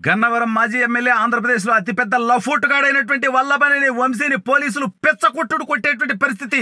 గన్నవరం మాజీ ఎమ్మెల్యే ఆంధ్రప్రదేశ్లో అతిపెద్ద లఫూటుగాడైనటువంటి వల్లభనేని వంశీని పోలీసులు పెచ్చకొట్టుడు కొట్టేటువంటి పరిస్థితి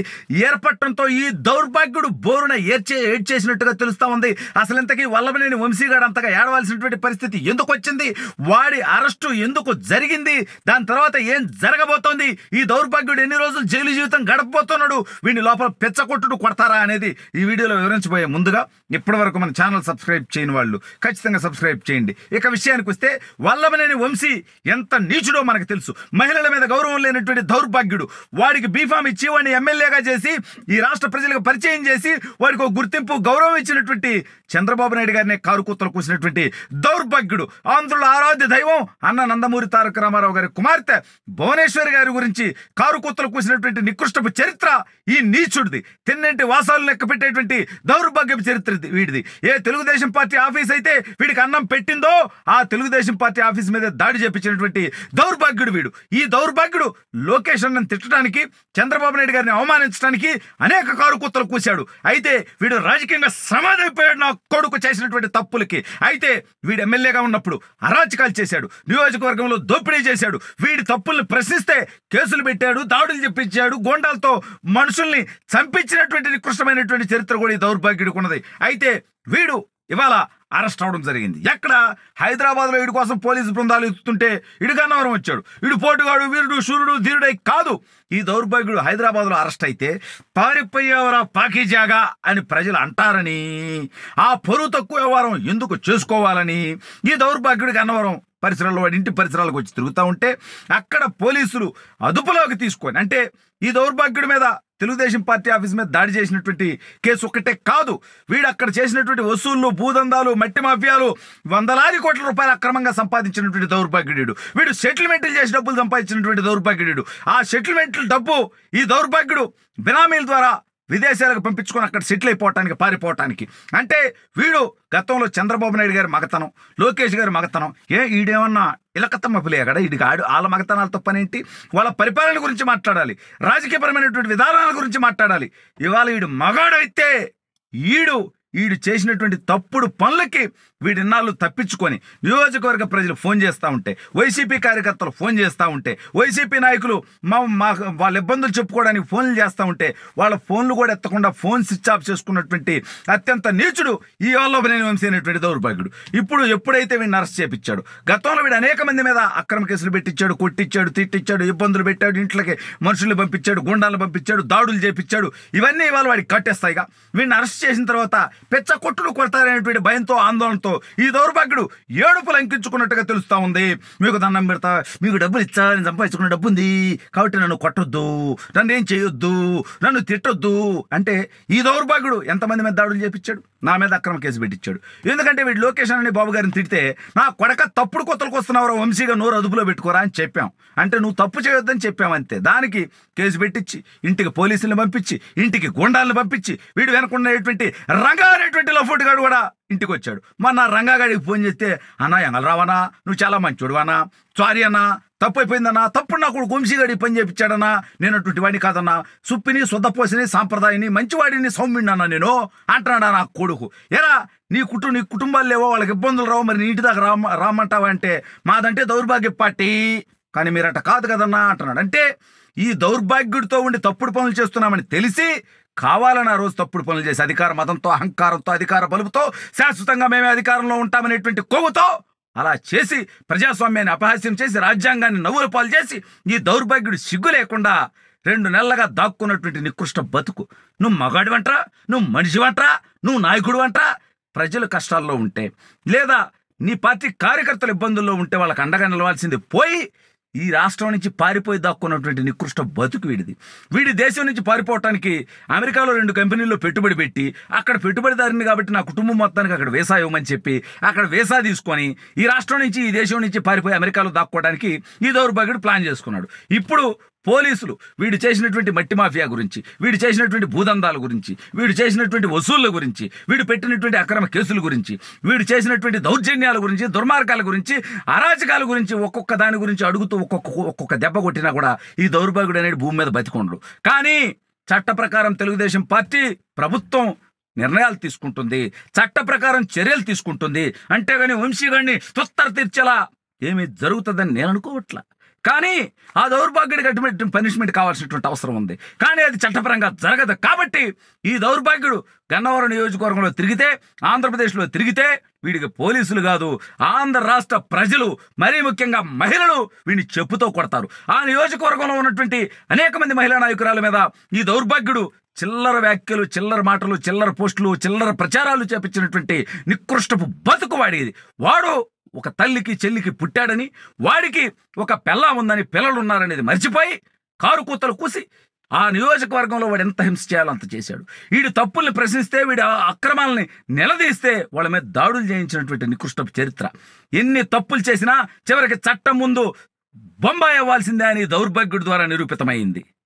ఏర్పడటంతో ఈ దౌర్భాగ్యుడు బోరున ఏడ్చేసినట్టుగా తెలుస్తా ఉంది. అసలు ఇంతకీ వల్లభనేని వంశీగాడు అంతగా ఏడవలసినటువంటి పరిస్థితి ఎందుకు వచ్చింది, వాడి అరెస్టు ఎందుకు జరిగింది, దాని తర్వాత ఏం జరగబోతోంది, ఈ దౌర్భాగ్యుడు ఎన్ని రోజులు జైలు జీవితం గడపబోతున్నాడు, వీడిని లోపల పెచ్చకొట్టుడు కొడతారా అనేది ఈ వీడియోలో వివరించబోయే ముందుగా ఇప్పటి వరకు మన ఛానల్ సబ్స్క్రైబ్ చేయని వాళ్ళు ఖచ్చితంగా సబ్స్క్రైబ్ చేయండి. ఇక విషయానికి వస్తే వల్లభనేని వంశీ ఎంత నీచుడో మనకు తెలుసు. మహిళల మీద గౌరవం లేనటువంటి దౌర్భాగ్యుడు. వాడికి బీఫామ్ ఇచ్చి వాడిని ఎమ్మెల్యేగా చేసి ఈ రాష్ట్ర ప్రజలకు పరిచయం చేసి వాడికి ఒక గుర్తింపు గౌరవం ఇచ్చినటువంటి చంద్రబాబు నాయుడు గారిని కారుకూతలు కూసినటువంటి దౌర్భాగ్యుడు. ఆంధ్రుల ఆరాధ్య దైవం అన్న నందమూరి తారక రామారావు గారి కుమార్తె భువనేశ్వరి గారి గురించి కారుకూతలు కూసినటువంటి నికృష్టపు చరిత్ర ఈ నీచుడిది. తిన్నింటి వాసాలు లెక్క పెట్టేటువంటి దౌర్భాగ్యపు చరిత్ర వీడిది. ఏ తెలుగుదేశం పార్టీ ఆఫీస్ అయితే వీడికి అన్నం పెట్టిందో ఆ తెలుగుదేశం పార్టీ ఆఫీస్ మీద దాడి చేపించినటువంటి దౌర్భాగ్యుడు వీడు. ఈ దౌర్భాగ్యుడు లోకేష్ అన్నను తిట్టడానికి, చంద్రబాబు నాయుడు గారిని అవమానించడానికి అనేక కారుకూతలు కూశాడు. అయితే వీడు రాజకీయంగా సమాధైపోయాడు నా కొడుకు చేసినటువంటి తప్పులకి. అయితే వీడు ఎమ్మెల్యేగా ఉన్నప్పుడు అరాచకాలు చేశాడు, నియోజకవర్గంలో దోపిడీ చేశాడు. వీడి తప్పుల్ని ప్రశ్నిస్తే కేసులు పెట్టాడు, దాడులు చెప్పించాడు, గోండాలతో మనుషుల్ని చంపించినటువంటి నికృష్టమైనటువంటి చరిత్ర కూడా ఈ దౌర్భాగ్యుడికి ఉన్నది. అయితే వీడు ఇవాళ అరెస్ట్ అవడం జరిగింది. ఎక్కడ? హైదరాబాద్లో వీడి కోసం పోలీసు బృందాలు ఎత్తుతుంటే ఇడు గన్నవరం వచ్చాడు. ఇడు పోటుగాడు, వీరుడు, శూరుడు, ధీరుడై కాదు. ఈ దౌర్భాగ్యుడు హైదరాబాద్లో అరెస్ట్ అయితే పారిపోయేవరా పాకీజాగా అని ప్రజలు అంటారని, ఆ పొరుగు తక్కువ వ్యవహారం ఎందుకు చేసుకోవాలని ఈ దౌర్భాగ్యుడు గన్నవరం పరిసరాల్లో వాడి ఇంటి పరిసరాలకు వచ్చి తిరుగుతూ ఉంటే అక్కడ పోలీసులు అదుపులోకి తీసుకొని, అంటే ఈ దౌర్భాగ్యుడి మీద తెలుగుదేశం పార్టీ ఆఫీస్ మీద దాడి చేసినటువంటి కేసు ఒక్కటే కాదు, వీడు అక్కడ చేసినటువంటి వసూళ్లు, భూదందాలు, మట్టి మాఫియాలు, వందలాది కోట్ల రూపాయలు అక్రమంగా సంపాదించినటువంటి దౌర్భాగ్యుడు. వీడు సెటిల్మెంట్లు చేసి డబ్బులు సంపాదించినటువంటి దౌర్భాగ్యుడు. ఆ సెటిల్మెంట్ల డబ్బు ఈ దౌర్భాగ్యుడు బినామీల ద్వారా విదేశాలకు పంపించుకొని అక్కడ సెటిల్ అయిపోవటానికి, పారిపోవటానికి. అంటే వీడు గతంలో చంద్రబాబు నాయుడు గారి మగతనం, లోకేష్ గారి మగతనం, ఈడేమన్నా ఇలకత్తమ్మ పిల్లగాడ, వీడికి వాళ్ళ మగతనాలతో పనేంటి? వాళ్ళ పరిపాలన గురించి మాట్లాడాలి, రాజకీయపరమైనటువంటి విధానాల గురించి మాట్లాడాలి. ఇవాళ వీడు మగాడైతే వీడు చేసినటువంటి తప్పుడు పనులకి వీడిన్నాళ్ళు తప్పించుకొని నియోజకవర్గ ప్రజలు ఫోన్ చేస్తూ ఉంటే, వైసీపీ కార్యకర్తలు ఫోన్ చేస్తూ ఉంటే, వైసీపీ నాయకులు వాళ్ళ ఇబ్బందులు చెప్పుకోవడానికి ఫోన్లు చేస్తూ ఉంటే వాళ్ళ ఫోన్లు కూడా ఎత్తకుండా ఫోన్ స్విచ్ ఆఫ్ చేసుకున్నటువంటి అత్యంత నీచుడు ఈ వల్లభనేని వంశీ అనేటువంటి దౌర్భాగ్యుడు. ఇప్పుడు ఎప్పుడైతే వీడిని అరెస్ట్ చేపించాడు, గతంలో వీడు అనేక మంది మీద అక్రమ కేసులు పెట్టించాడు, కొట్టించాడు, తిట్టించాడు, ఇబ్బందులు పెట్టాడు, ఇంట్లోకి మనుషుల్ని పంపించాడు, గుండాలను పంపించాడు, దాడులు చేపించాడు. ఇవన్నీ ఇవాళ వాడికి కట్టేస్తాయిగా. వీడిని అరెస్ట్ చేసిన తర్వాత పెచ్చ కొట్టుడు కొడతారనేటువంటి భయంతో, ఆందోళనతో ఈ దౌర్భాగ్యుడు ఏడుపులు అంకించుకున్నట్టుగా తెలుస్తా ఉంది. మీకు దండం పెడతా, మీకు డబ్బులు ఇచ్చా, నేను సంపాదించుకున్న డబ్బు ఉంది కాబట్టి నన్ను కొట్టొద్దు, నన్ను ఏం చేయొద్దు, నన్ను తిట్టొద్దు అంటే ఈ దౌర్భాగ్యుడు ఎంతమంది మీద దాడులు చేపించాడు, నా మీద అక్రమ కేసు పెట్టించాడు. ఎందుకంటే వీడు లోకేష్ అని బాబు గారిని తిడితే, నా కొడక తప్పుడు కొత్తలకు వస్తున్నావు వంశీగా నోరు అదుపులో పెట్టుకోరా అని చెప్పాం. అంటే నువ్వు తప్పు చేయొద్దని చెప్పామంతే. దానికి కేసు పెట్టించి ఇంటికి పోలీసులను పంపించి, ఇంటికి గుండాలను పంపించి, వీడు వెనకున్నటువంటి రంగా అనేటువంటి లఫూటుగాడు కూడా ఇంటికి వచ్చాడు. మొన్న రంగాగాడికి ఫోన్ చేస్తే, అన్నా ఎంగలరావనా, నువ్వు చాలా మంచోడు అన్నా, సారీ అన్నా, తప్పు అయిపోయిందన్నా, తప్పుడు నా కొడుకు వంశీగాడి పని చేపించాడన్నా, నేను అటువంటి వాడిని కాదన్నా, సుప్పిని, శుద్ధపోసిని, సాంప్రదాయాన్ని, మంచివాడిని, సౌమ్యుడినన్నా నేను అంటున్నాడా నా కొడుకు. ఎరా నీ కుటుంబాలు లేవో, వాళ్ళకి ఇబ్బందులు రావు, మరి నీ ఇంటి దాకా రామంటావా అంటే, మాదంటే దౌర్భాగ్య పార్టీ కానీ మీరట కాదు కదన్నా అంటున్నాడు. అంటే ఈ దౌర్భాగ్యుడితో ఉండి తప్పుడు పనులు చేస్తున్నామని తెలిసి కావాలని ఆ రోజు తప్పుడు పనులు చేసి అధికార మతంతో, అహంకారంతో, అధికార బలుపుతో, శాశ్వతంగా మేమే అధికారంలో ఉంటామనేటువంటి కొవ్వుతో అలా చేసి ప్రజాస్వామ్యాన్ని అపహాస్యం చేసి, రాజ్యాంగాన్ని నవ్వుల పాలు చేసి ఈ దౌర్భాగ్యుడు సిగ్గు లేకుండా 2 నెలలుగా దాక్కున్నటువంటి నికృష్ట బతుకు. నువ్వు మగాడి వంటరా, నువ్వు మనిషి వంటరా, నువ్వు నాయకుడు వంటరా? ప్రజలు కష్టాల్లో ఉంటే, లేదా నీ పార్టీ కార్యకర్తలు ఇబ్బందుల్లో ఉంటే వాళ్ళకి అండగా నిలవాల్సింది పోయి ఈ రాష్ట్రం నుంచి పారిపోయి దాక్కున్నటువంటి నికృష్ట బతుకు వీడిది. వీడి దేశం నుంచి పారిపోవటానికి అమెరికాలో 2 కంపెనీల్లో పెట్టుబడి పెట్టి, అక్కడ పెట్టుబడిదారిని కాబట్టి నా కుటుంబం మొత్తానికి అక్కడ వీసా ఇవ్వమని చెప్పి అక్కడ వీసా తీసుకొని ఈ రాష్ట్రం నుంచి, ఈ దేశం నుంచి పారిపోయి అమెరికాలో దాక్కోవడానికి ఈ దౌర్భాగ్యుడు ప్లాన్ చేసుకున్నాడు. ఇప్పుడు పోలీసులు వీడు చేసినటువంటి మట్టి మాఫియా గురించి, వీడు చేసినటువంటి భూదందాల గురించి, వీడు చేసినటువంటి వసూళ్ల గురించి, వీడు పెట్టినటువంటి అక్రమ కేసుల గురించి, వీడు చేసినటువంటి దౌర్జన్యాల గురించి, దుర్మార్గాల గురించి, అరాచకాల గురించి ఒక్కొక్క దాని గురించి అడుగుతూ ఒక్కొక్క దెబ్బ కొట్టినా కూడా ఈ దౌర్భాగ్యుడు అనేది భూమి మీద బతికొండు. కానీ చట్ట ప్రకారం తెలుగుదేశం పార్టీ ప్రభుత్వం నిర్ణయాలు తీసుకుంటుంది, చట్ట ప్రకారం చర్యలు తీసుకుంటుంది. అంతేగాని వంశీగాడిని తుత్తర తీర్చేలా ఏమి జరుగుతుందని నేను అనుకోవట్లా. కానీ ఆ దౌర్భాగ్యుడికి అటువంటి పనిష్మెంట్ కావాల్సినటువంటి అవసరం ఉంది. కానీ అది చట్టపరంగా జరగదు. కాబట్టి ఈ దౌర్భాగ్యుడు గన్నవరం నియోజకవర్గంలో తిరిగితే, ఆంధ్రప్రదేశ్లో తిరిగితే వీడికి పోలీసులు కాదు, ఆంధ్ర రాష్ట్ర ప్రజలు, మరీ ముఖ్యంగా మహిళలు వీడిని చెప్పుతో కొడతారు. ఆ నియోజకవర్గంలో ఉన్నటువంటి అనేక మంది మహిళా నాయకురాల మీద ఈ దౌర్భాగ్యుడు చిల్లర వ్యాఖ్యలు, చిల్లర మాటలు, చిల్లర పోస్టులు, చిల్లర ప్రచారాలు చేపించినటువంటి నికృష్టపు బతుకు వాడేది. వాడు ఒక తల్లికి చెల్లికి పుట్టాడని, వాడికి ఒక పెళ్ళా ఉందని, పిల్లలు ఉన్నారనేది మర్చిపోయి కారు కూతలు కూసి ఆ నియోజకవర్గంలో వాడు ఎంత హింస చేయాలో అంత చేశాడు. వీడి తప్పుల్ని ప్రశ్నిస్తే, వీడి అక్రమాలని నిలదీస్తే వాళ్ళ మీద దాడులు చేయించినటువంటి నికృష్టపు చరిత్ర. ఎన్ని తప్పులు చేసినా చివరికి చట్టం ముందు బొంబాయి అవ్వాల్సిందే అని దౌర్భాగ్యుడి ద్వారా నిరూపితమైంది.